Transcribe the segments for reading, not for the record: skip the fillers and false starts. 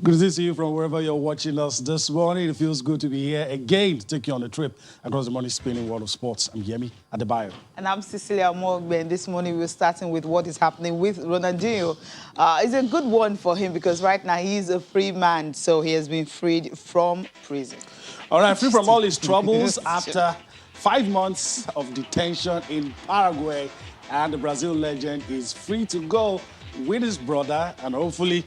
Good to see you from wherever you're watching us this morning. It feels good to be here again to take you on a trip across the money-spinning world of sports. I'm Yemi Adebayo. And I'm Cecilia Mogbe, and this morning we're starting with what is happening with Ronaldo. It's a good one for him because right now he's a free man, so he has been freed from prison. All right, free from all his troubles after 5 months of detention in Paraguay, and the Brazil legend is free to go with his brother, and hopefully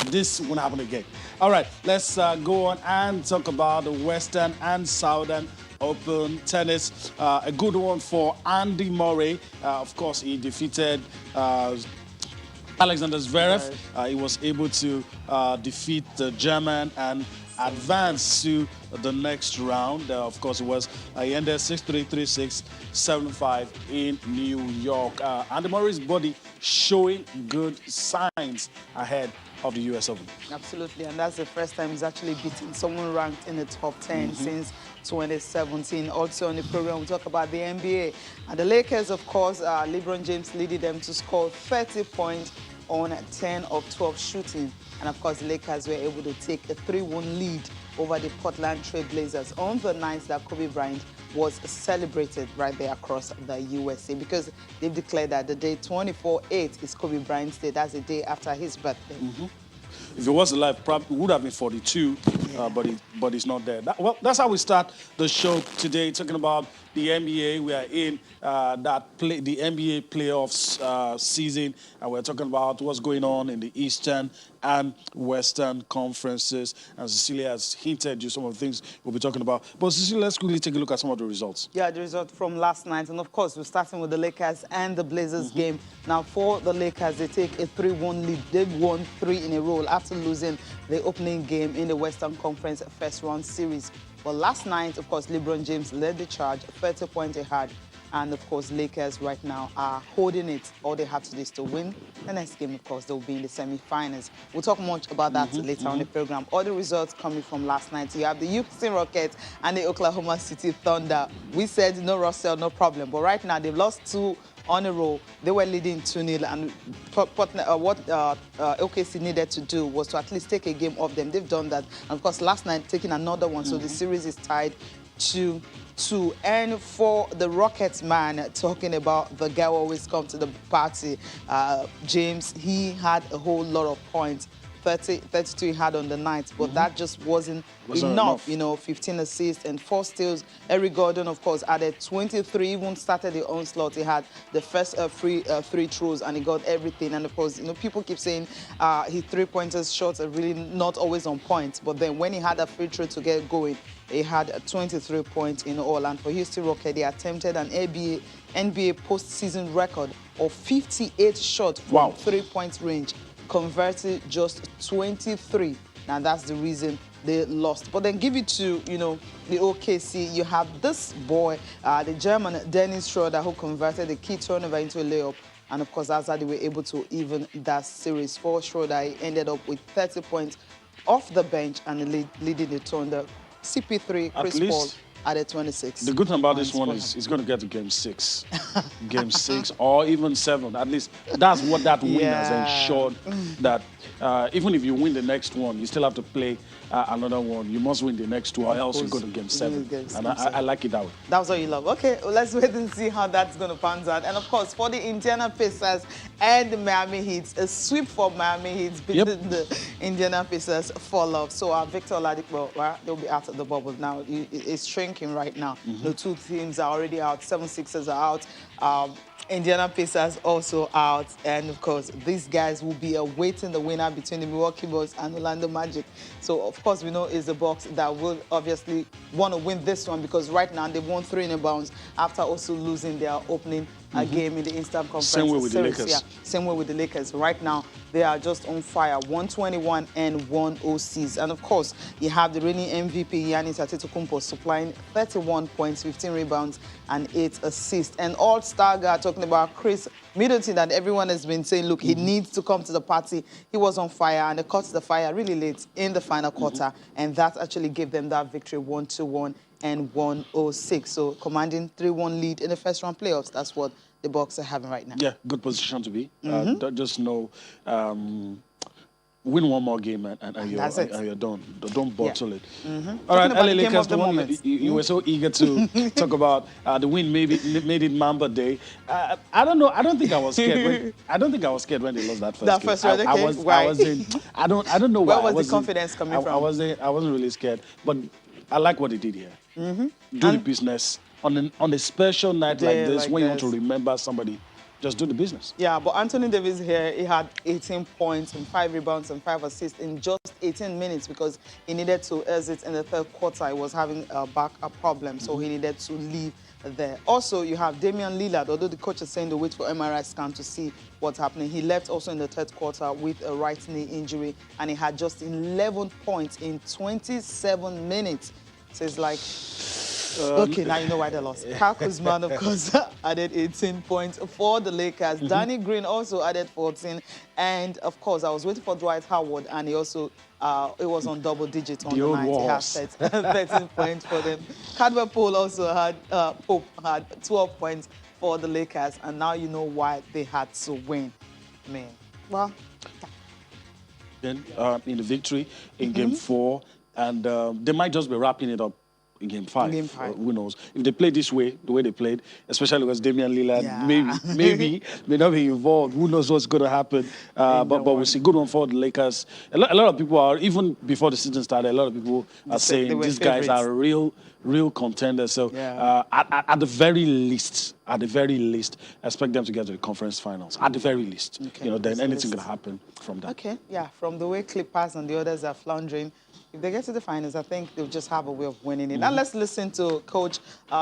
this won't happen again. All right, let's go on and talk about the Western and Southern Open tennis. A good one for Andy Murray. Of course, he defeated Alexander Zverev. He was able to defeat the German and advance to the next round. Of course, he ended 6-3, 3-6, 7-5 in New York. Andy Murray's body showing good signs ahead of the US Open. Absolutely, and that's the first time he's actually beaten someone ranked in the top 10 since 2017. Also on the program, we'll talk about the NBA. And the Lakers, of course, LeBron James leading them to score 30 points on 10 of 12 shooting. And of course, the Lakers were able to take a 3-1 lead over the Portland Trail Blazers on the night that Kobe Bryant was celebrated right there across the USA, because they've declared that the day 24/8 is Kobe Bryant's day. That's the day after his birthday. If it was alive, probably would have been 42, but it's not there. Well, that's how we start the show today, talking about the NBA. We are in the NBA playoffs season, and we're talking about what's going on in the Eastern and Western conferences. And Cecilia has hinted you some of the things we'll be talking about. But Cecilia, let's quickly take a look at some of the results. Yeah, the result from last night. And of course, we're starting with the Lakers and the Blazers game. Now, for the Lakers, they take a 3-1 lead. They've won 3 in a row after losing the opening game in the Western Conference first round series. But last night, of course, LeBron James led the charge, 30 points ahead. And, of course, Lakers right now are holding it. All they have to do is to win the next game. Of course, they'll be in the semi-finals. We'll talk much about that later on the program. All the results coming from last night. You have the Houston Rockets and the Oklahoma City Thunder. We said no Russell, no problem. But right now, they've lost 2 on a row. They were leading 2-0, and what OKC needed to do was to at least take a game off them. They've done that. And of course, last night, taking another one. So the series is tied 2-2. And for the Rockets man, talking about the guy who always comes to the party, James, he had a whole lot of points. 32 he had on the night, but that just wasn't enough. You know, 15 assists and 4 steals. Eric Gordon, of course, added 23, even started the onslaught. He had the first free throws, and he got everything. And of course, you know, people keep saying his 3-pointers shots are really not always on point, but then when he had a free throw to get going, he had 23 points in all. And for Houston Rockets, they attempted an NBA postseason record of 58 shots from 3-point range, converted just 23. Now that's the reason they lost. But then give it to, you know, the OKC. You have this boy, the German Dennis Schroeder, who converted the key turnover into a layup. And of course, that's how they were able to even that series. For Schroeder, he ended up with 30 points off the bench and leading the Thunder. CP3, Chris Paul added 26. The good thing about this one is it's going to get to game 6. Game 6 or even 7. At least that's what that win has ensured, that even if you win the next one, you still have to play another one. You must win the next 2 or else you go to game 7. And I like it that way. That's what you love. Okay, well, let's wait and see how that's going to pan out. And of course, for the Indiana Pacers and the Miami Heat, a sweep for Miami Heat beating the Indiana Pacers 4-love. So Victor Oladipo, they'll be out of the bubble now. It's shrinking right now. The 2 teams are already out. 76ers are out. Indiana Pacers also out. And of course, these guys will be awaiting the winner between the Milwaukee Bucks and Orlando Magic. So of course, we know it's the Bucks that will obviously want to win this one, because right now they've won 3 in a bounce after also losing their opening game in the Eastern Conference. Same way with the Lakers. Yeah, same way with the Lakers. Right now, they are just on fire, 121 and 106. And of course, you have the reigning MVP, Giannis Antetokounmpo, supplying 31 points, 15 rebounds, and 8 assists. And all-star guy, talking about Chris Middleton, that everyone has been saying, look, he needs to come to the party. He was on fire, and they caught the fire really late in the final quarter, and that actually gave them that victory, 121 and 106. So commanding 3-1 lead in the first round playoffs. That's what the Bucks are having right now. Yeah, good position to be. Just know Win one more game and you're done. Don't bottle it. All right, Talking about LA the game Lakers. of the moment. You were so eager to talk about the win. Maybe made it Mamba Day. I don't know. I don't think I was scared. I don't think I was scared when they lost that first That game. first round, okay. I Why? wasn't. I don't know why. Where was the confidence coming from? I wasn't really scared, but I like what they did here. Do the business on a special night like this when you want to remember somebody. Just do the business. Yeah, but Anthony Davis here, he had 18 points and 5 rebounds and 5 assists in just 18 minutes because he needed to exit in the third quarter. He was having a back problem, so he needed to leave there. Also, you have Damien Lillard, although the coach is saying to wait for MRI scan to see what's happening. He left also in the third quarter with a right knee injury, and he had just 11 points in 27 minutes. So it's like... okay, now you know why they lost. Kyle Kuzman, of course, added 18 points for the Lakers. Danny Green also added 14. And, of course, I was waiting for Dwight Howard, and he also it was on double digits on the night. He had 13 points for them. Cadwell Pope also had, 12 points for the Lakers, and now you know why they had to win. Man, well... Then in the victory in Game 4, and they might just be wrapping it up in Game 5. Game 5. Who knows? If they play this way, the way they played, especially because Damian Lillard maybe may not be involved. Who knows what's going to happen? But we'll see. Good one for the Lakers. A lot of people are, even before the season started, a lot of people are saying these guys are real contenders. So at the very least, expect them to get to the conference finals. At the very least, okay. Then anything can happen from that. Okay, yeah. From the way Clippers and the others are floundering, if they get to the finals, I think they'll just have a way of winning it. Now let's listen to Coach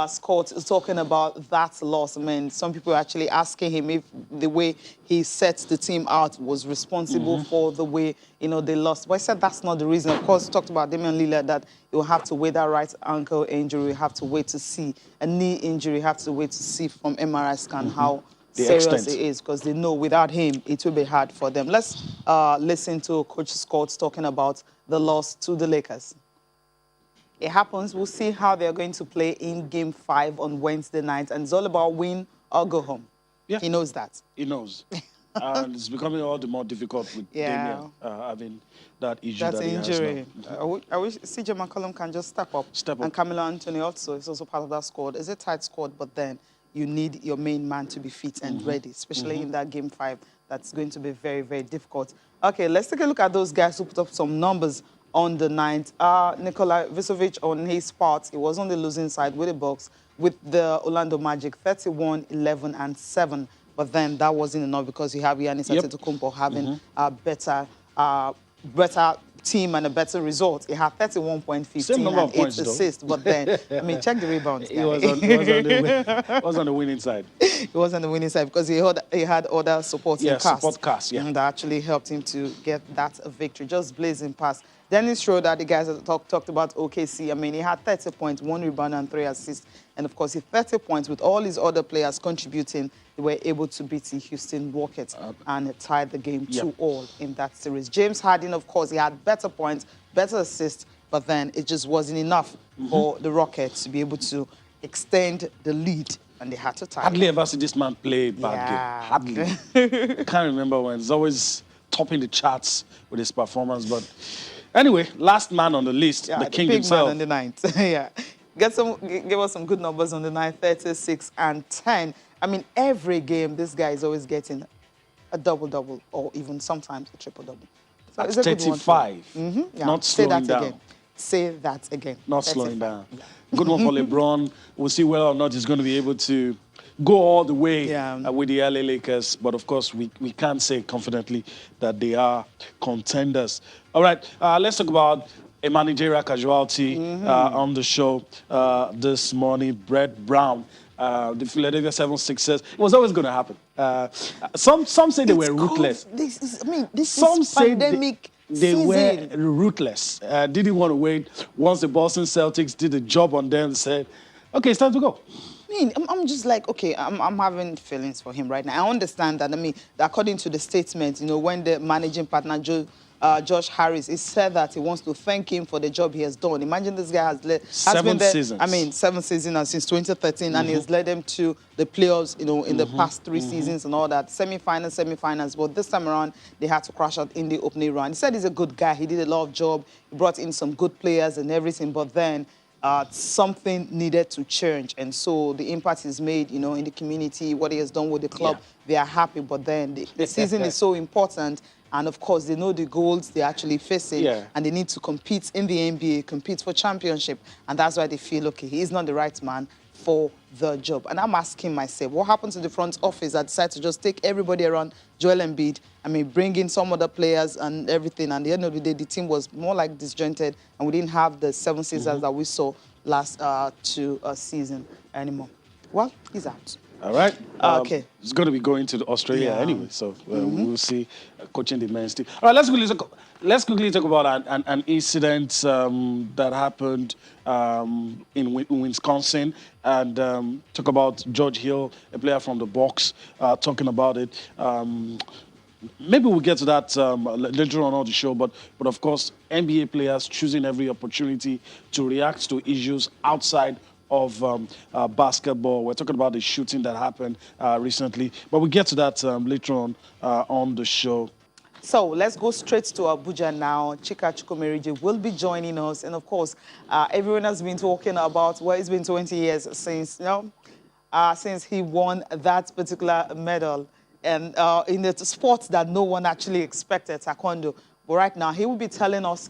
Scott talking about that loss. I mean, some people are actually asking him if the way he set the team out was responsible for the way, they lost. But I said that's not the reason. Of course, talked about Damien Lillard that you'll have to wait that right ankle injury. You have to wait to see a knee injury. You have to wait to see from MRI scan how serious it is, because they know without him, it will be hard for them. Let's listen to Coach Scott talking about the loss to the Lakers. It happens. We'll see how they're going to play in Game 5 on Wednesday night. And it's all about win or go home. Yeah. He knows that. He knows. And it's becoming all the more difficult with Damien having that issue. That's that he injury. has now. I wish CJ McCollum can just step up. And Camilo Anthony also is also part of that squad. It's a tight squad, but then you need your main man to be fit and ready, especially in that Game 5. That's going to be very, very difficult. Okay, let's take a look at those guys who put up some numbers on the night. Nikola Vucevic, on his part, he was on the losing side with the Bucks, with the Orlando Magic, 31, 11, and 7. But then that wasn't enough because you have Giannis Antetokounmpo having a better team and a better result. He had 31.15 and 8 assists. But then, I mean, check the rebounds. He was on the winning side. He was on the winning side because he had other supporting cast. Support cast, that actually helped him to get that victory. Just blazing past. Dennis Schroeder, the guys that talked about OKC, I mean, he had 30 points, 1 rebound and 3 assists. And, of course, he 30 points with all his other players contributing. They were able to beat the Houston Rockets and tie the game 2-2 in that series. James Harden, of course, he had better points, better assists, but then it just wasn't enough for the Rockets to be able to extend the lead, and they had to tie. Hardly ever see this man play a bad game. Hardly. I can't remember when. He's always topping the charts with his performance, but... Anyway, last man on the list, the king himself. Man on the ninth. Give us some good numbers on the night, 36 and 10. I mean, every game, this guy is always getting a double-double or even sometimes a triple-double. So it's 35. Not slowing down. Say that again. Not slowing down. Good one for LeBron. We'll see whether or not he's going to be able to go all the way with the LA Lakers. But, of course, we can't say confidently that they are contenders. All right, let's talk about a managerial casualty on the show this morning. Brett Brown, the Philadelphia 76ers. It was always going to happen. Some say they were ruthless. This is pandemic They season. were ruthless. Didn't want to wait. Once the Boston Celtics did the job on them, said, okay, it's time to go. I'm just like, okay, I'm having feelings for him right now. I understand that. I mean, according to the statement, when the managing partner, Josh Harris. He said that he wants to thank him for the job he has done. Imagine this guy has been there. Seasons. I mean, 7 seasons since 2013, and he has led them to the playoffs. You know, in the past 3 seasons and all that, semi-finals. But this time around, they had to crash out in the opening round. He said he's a good guy. He did a lot of job. He brought in some good players and everything. But then something needed to change, and so the impact is made, you know, in the community. What he has done with the club, they are happy. But then the season is so important. And, of course, they know the goals they're actually facing, and they need to compete in the NBA, compete for championship. And that's why they feel, okay, he's not the right man for the job. And I'm asking myself, what happened to the front office that decided to just take everybody around Joel Embiid? I mean, bring in some other players and everything. And at the end of the day, the team was more like disjointed, and we didn't have the 7 seasons that we saw last 2 seasons anymore. Well, he's out. All right. Okay. It's going to be going to Australia anyway, so we'll see coaching the men's team. All right, let's quickly talk about an incident that happened in Wisconsin, and talk about George Hill, a player from the Bucks, talking about it. Maybe we'll get to that later on the show, but of course, NBA players choosing every opportunity to react to issues outside of basketball. We're talking about the shooting that happened recently, but we'll get to that later on the show. So let's go straight to Abuja now. Chika Chukwumerije will be joining us, and of course, everyone has been talking about, well, it's been 20 years since, you know, since he won that particular medal, and in the sport that no one actually expected, taekwondo. But right now, he will be telling us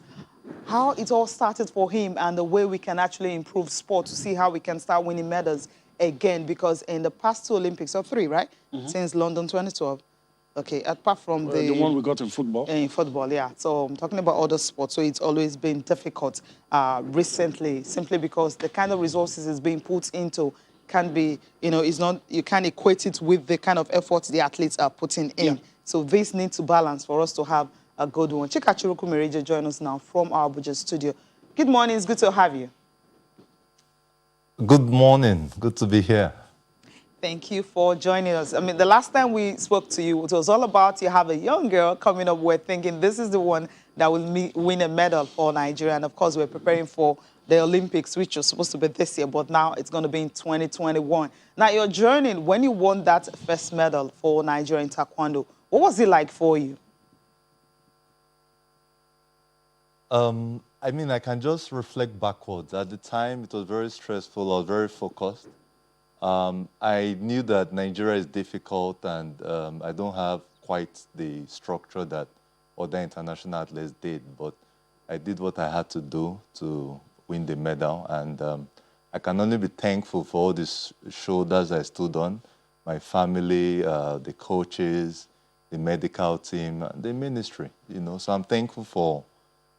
how it all started for him and the way we can actually improve sport to see how we can start winning medals again. Because in the past 2 Olympics, or 3, right? Since London 2012. Okay, apart from the one we got in football. In football, yeah. So I'm talking about other sports. So it's always been difficult recently, simply because the kind of resources is being put into can be, you know, it's not, you can't equate it with the kind of effort the athletes are putting in. Yeah. So this needs to balance for us to have a good one. Chika Chukwumerije join us now from our Abuja studio. Good morning. It's good to have you. Good morning. Good to be here. Thank you for joining us. I mean, the last time we spoke to you, it was all about you have a young girl coming up. We're thinking this is the one that will win a medal for Nigeria. And, of course, we're preparing for the Olympics, which was supposed to be this year, but now it's going to be in 2021. Now, your journey, when you won that first medal for Nigeria in taekwondo, what was it like for you? I mean, I can just reflect backwards. At the time, it was very stressful. I was very focused. I knew that Nigeria is difficult, and I don't have quite the structure that other international athletes did, but I did what I had to do to win the medal, and I can only be thankful for all these shoulders I stood on, my family, the coaches, the medical team, and the ministry, you know, so I'm thankful for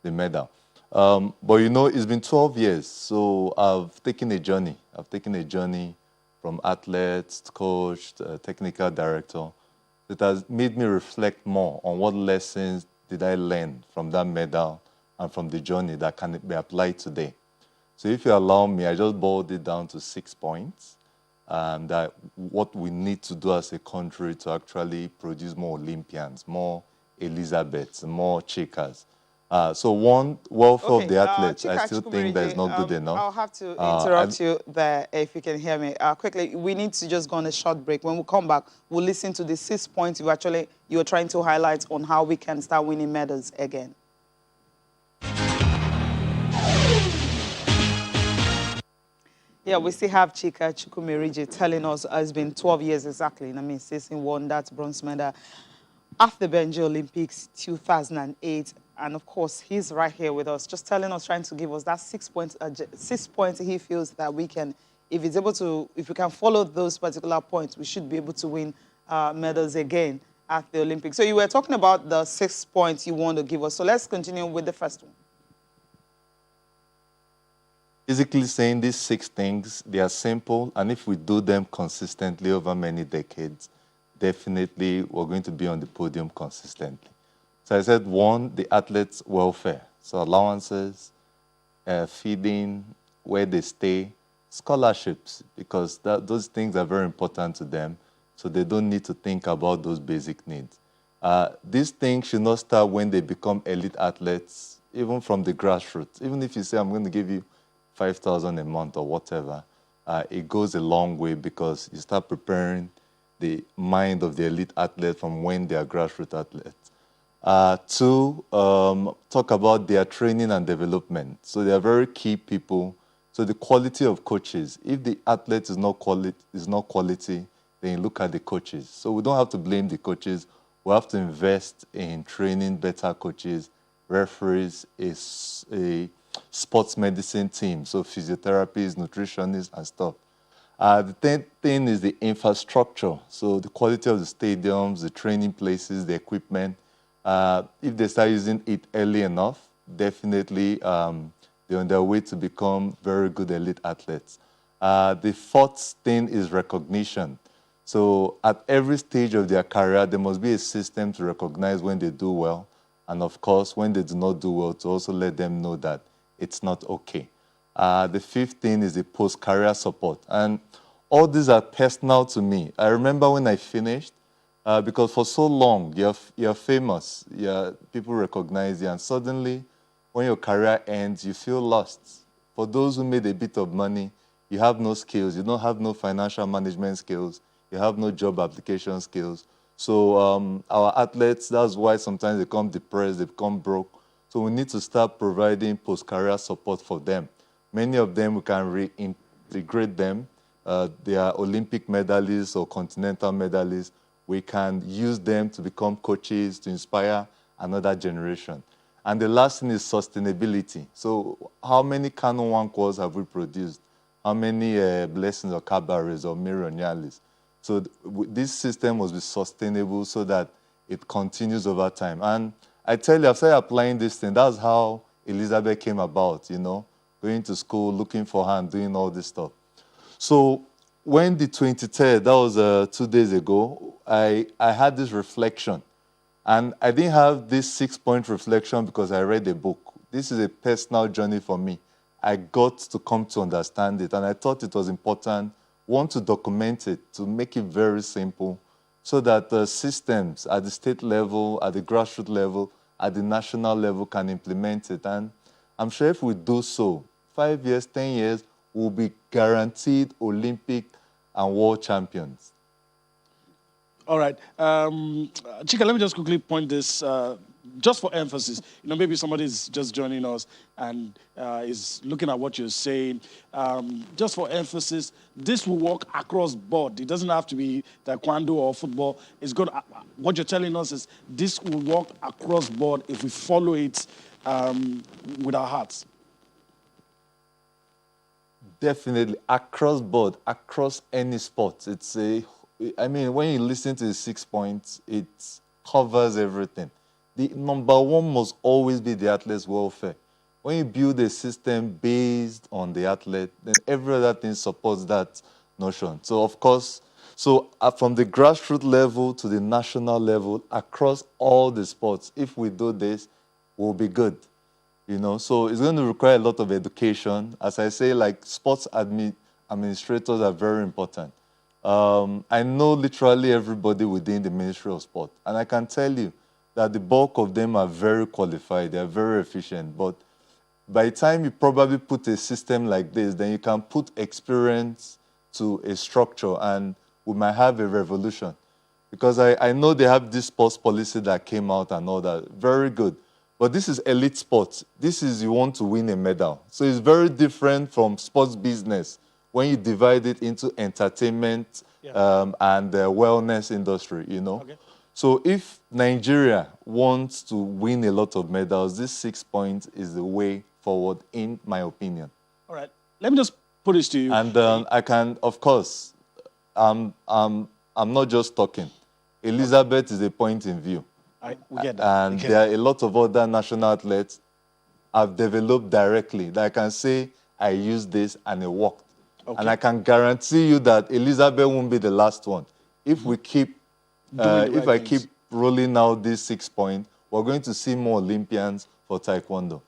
the medal. But, you know, it's been 12 years, so I've taken a journey. I've taken a journey from athlete, coach, technical director. It has made me reflect more on what lessons did I learn from that medal and from the journey that can be applied today. So if you allow me, I just boiled it down to 6 points. That what we need to do as a country to actually produce more Olympians, more Elizabeths, more Chikas. So one, welfare of the athletes, I still think that is not good enough. I'll have to interrupt you there if you can hear me. Quickly, we need to just go on a short break. When we come back, we'll listen to the 6 points you're trying to highlight on how we can start winning medals again. Yeah, we still have Chika Chukwumerije telling us it's been 12 years exactly. I mean, since he won that bronze medal after the Benji Olympics 2008. And, of course, he's right here with us, just telling us, trying to give us that 6 points, 6 points he feels that we can, if we can follow those particular points, we should be able to win medals again at the Olympics. So you were talking about the 6 points you want to give us. So let's continue with the first one. Basically saying these 6 things, they are simple, and if we do them consistently over many decades, definitely we're going to be on the podium consistently. So I said, 1, the athletes' welfare. So allowances, feeding, where they stay, scholarships, because those things are very important to them, so they don't need to think about those basic needs. These things should not start when they become elite athletes, even from the grassroots. Even if you say, I'm going to give you 5,000 a month or whatever, it goes a long way because you start preparing the mind of the elite athlete from when they are grassroots athletes. Two, talk about their training and development. So they are very key people. So the quality of coaches, if the athlete is not quality, then you look at the coaches. So we don't have to blame the coaches. We have to invest in training better coaches, referees, a sports medicine team, so physiotherapists, nutritionists, and stuff. The third thing is the infrastructure. So the quality of the stadiums, the training places, the equipment. If they start using it early enough, definitely they're on their way to become very good elite athletes. The fourth thing is recognition. So at every stage of their career, there must be a system to recognize when they do well. And of course, when they do not do well, to also let them know that it's not okay. The fifth thing is the post-career support. And all these are personal to me. I remember when I finished, because for so long, you're famous, people recognize you, and suddenly, when your career ends, you feel lost. For those who made a bit of money, you have no skills, you don't have no financial management skills, you have no job application skills. So our athletes, that's why sometimes they become depressed, they become broke. So we need to start providing post-career support for them. Many of them, we can reintegrate them. They are Olympic medalists or continental medalists. We can use them to become coaches, to inspire another generation. And the last thing is sustainability. So how many Canon 1 calls have we produced? How many blessings or cabarets or mirror? So this system must be sustainable so that it continues over time. And I tell you, I've started applying this thing. That's how Elizabeth came about, going to school, looking for her and doing all this stuff. So when the 23rd, that was 2 days ago, I had this reflection. And I didn't have this 6-point reflection because I read a book. This is a personal journey for me. I got to come to understand it. And I thought it was important, one, to document it, to make it very simple, so that the systems at the state level, at the grassroots level, at the national level can implement it. And I'm sure if we do so, 5 years, 10 years, we'll be guaranteed Olympic and world champions. All right. Chika, let me just quickly point this, just for emphasis. Maybe somebody's just joining us and is looking at what you're saying. Just for emphasis, this will work across board. It doesn't have to be taekwondo or football. It's good. What you're telling us is this will work across board if we follow it with our hearts. Definitely, across board, across any sport. When you listen to the 6 points, it covers everything. The number one must always be the athlete's welfare. When you build a system based on the athlete, then every other thing supports that notion. So, of course, from the grassroots level to the national level, across all the sports, if we do this, we'll be good. So it's going to require a lot of education. As I say, like sports administrators are very important. I know literally everybody within the Ministry of Sport, and I can tell you that the bulk of them are very qualified, they are very efficient, but by the time you probably put a system like this, then you can put experience to a structure, and we might have a revolution. Because I know they have this sports policy that came out and all that, very good. But this is elite sports. This is you want to win a medal. So it's very different from sports business when you divide it into entertainment and the wellness industry, Okay. So if Nigeria wants to win a lot of medals, this 6 points is the way forward, in my opinion. All right. Let me just put this to you. And I can, of course, I'm not just talking. Elizabeth is a point in view. We get that. And there are a lot of other national athletes I've developed directly that I can say I used this and it worked. Okay. And I can guarantee you that Elizabeth won't be the last one. If we keep, I keep rolling out these 6 points, we're going to see more Olympians for taekwondo.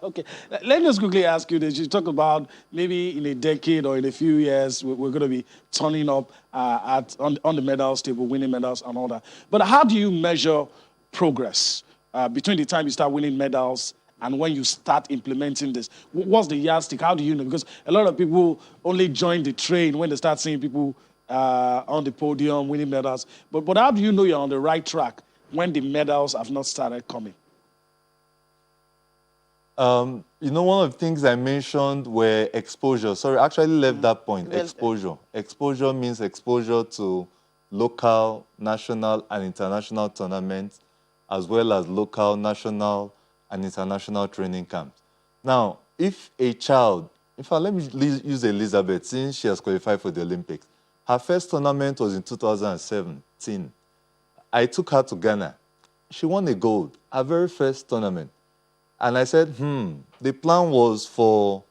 Okay, let me just quickly ask you this. You talk about maybe in a decade or in a few years, we're going to be turning up on the medals table, winning medals and all that. But how do you measure progress between the time you start winning medals and when you start implementing this? What's the yardstick? How do you know? Because a lot of people only join the train when they start seeing people on the podium winning medals. But how do you know you're on the right track when the medals have not started coming? You know, one of the things I mentioned were exposure. Sorry, I actually left that point. Exposure. Exposure means exposure to local, national, and international tournaments, as well as local, national, and international training camps. Now, if a child, in fact, let me use Elizabeth, since she has qualified for the Olympics. Her first tournament was in 2017. I took her to Ghana. She won a gold, her very first tournament. And I said, the plan was for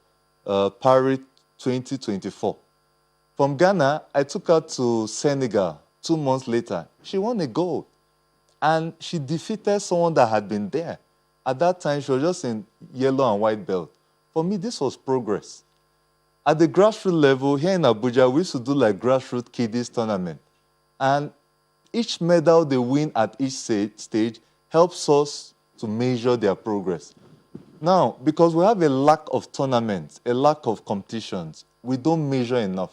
Paris 2024. From Ghana, I took her to Senegal 2 months later. She won a gold. And she defeated someone that had been there. At that time, she was just in yellow and white belt. For me, this was progress. At the grassroots level, here in Abuja, we used to do like grassroots kiddies tournament. And each medal they win at each stage helps us to measure their progress. Now, because we have a lack of tournaments, a lack of competitions, we don't measure enough.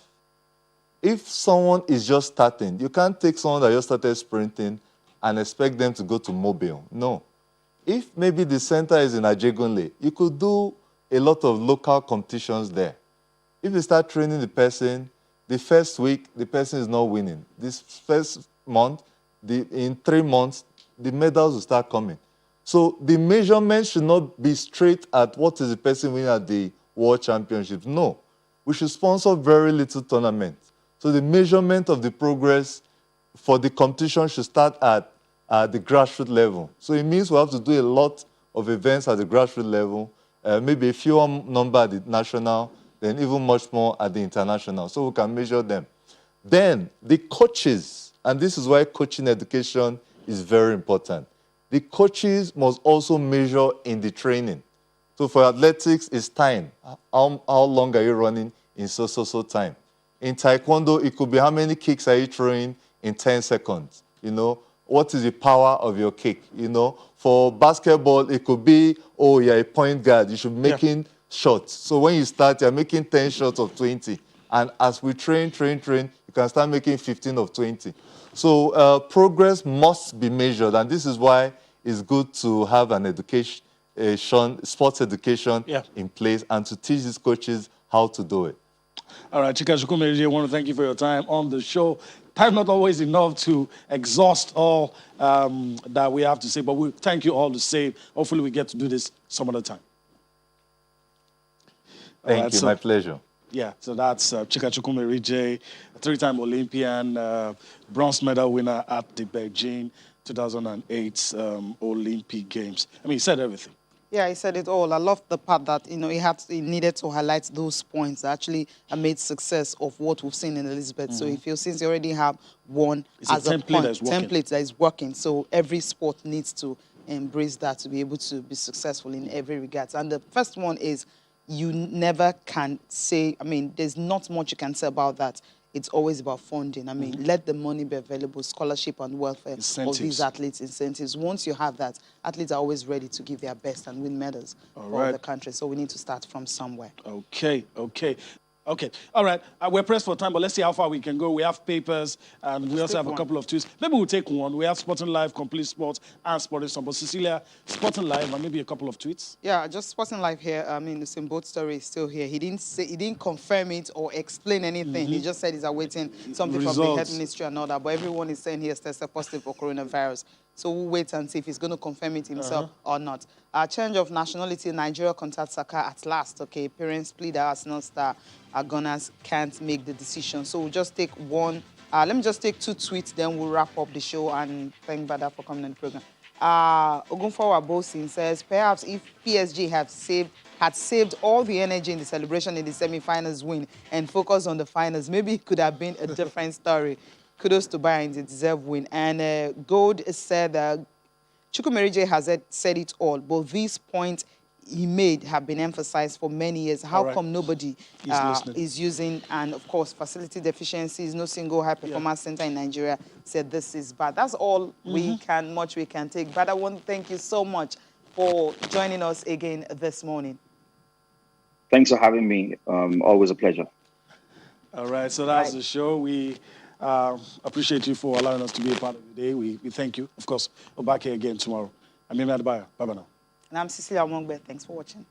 If someone is just starting, you can't take someone that just started sprinting and expect them to go to Mobile. No. If maybe the center is in Ajegunle, you could do a lot of local competitions there. If you start training the person, the first week, the person is not winning. This first month, in 3 months, the medals will start coming. So the measurement should not be straight at what is the person winning at the World Championships. No. We should sponsor very little tournaments. So the measurement of the progress for the competition should start at the grassroots level. So it means we have to do a lot of events at the grassroots level, maybe a fewer number at the national, then even much more at the international, so we can measure them. Then the coaches, and this is why coaching education is very important. The coaches must also measure in the training. So for athletics, it's time. How long are you running in so time? In taekwondo, it could be how many kicks are you throwing in 10 seconds? You know, what is the power of your kick? You know, for basketball, it could be, oh, you're a point guard. You should be making shots. So when you start, you're making 10 shots of 20. And as we train, you can start making 15 of 20. So progress must be measured. And this is why it's good to have an education, sports education in place and to teach these coaches how to do it. All right, Chika Chukwumerije, I want to thank you for your time on the show. Time not always enough to exhaust all that we have to say, but we thank you all the same. Hopefully we get to do this some other time. Thank you, my pleasure. Yeah, so that's Chika Chukwumerije, a 3-time Olympian, bronze medal winner at the Beijing 2008 Olympic Games. I mean, he said everything. Yeah, he said it all. I love the part that, you know, he needed to highlight those points that actually made success of what we've seen in Elizabeth. So he feels since you already have one as a template that is working, so every sport needs to embrace that to be able to be successful in every regard. And the first one is you never can say, I mean, there's not much you can say about that. It's always about funding. I mean, let the money be available, scholarship and welfare of these athletes, incentives. Once you have that, athletes are always ready to give their best and win medals for the country. So we need to start from somewhere. Okay. All right. We're pressed for time, but let's see how far we can go. We have papers, and we also have a couple of tweets. Maybe we'll take one. We have Sporting Live, Complete Sports, and Sporting Sun. But Cecilia, Sporting Live, and maybe a couple of tweets. Yeah, just Sporting Live here. I mean, the same boat story is still here. He didn't confirm it or explain anything. He just said he's awaiting something from the health ministry and all that. But everyone is saying he has tested positive for coronavirus. So we'll wait and see if he's going to confirm it himself or not. Change of nationality, Nigeria contacts Saka at last. Okay, parents plead that Arsenal star Gunners can't make the decision. So we'll just take one. Let me just take 2 tweets, then we'll wrap up the show and thank Bada for coming on the program. Ogunfawa Bosin says, perhaps if PSG had saved all the energy in the celebration in the semi-finals win and focused on the finals, maybe it could have been a different story. Kudos to Bayern, the deserved win. And Gold said that Chukwumerije has said it all, but this point he made have been emphasized for many years. How right. come nobody is using, and of course, facility deficiencies, no single high-performance center in Nigeria said this is bad. That's all we can take. But I want to thank you so much for joining us again this morning. Thanks for having me. Always a pleasure. All right, so that's the show. We appreciate you for allowing us to be a part of the day. We thank you. Of course, we're back here again tomorrow. I'm Damien Lillard. Bye-bye now. And I'm Cecilia Wongbe. Thanks for watching.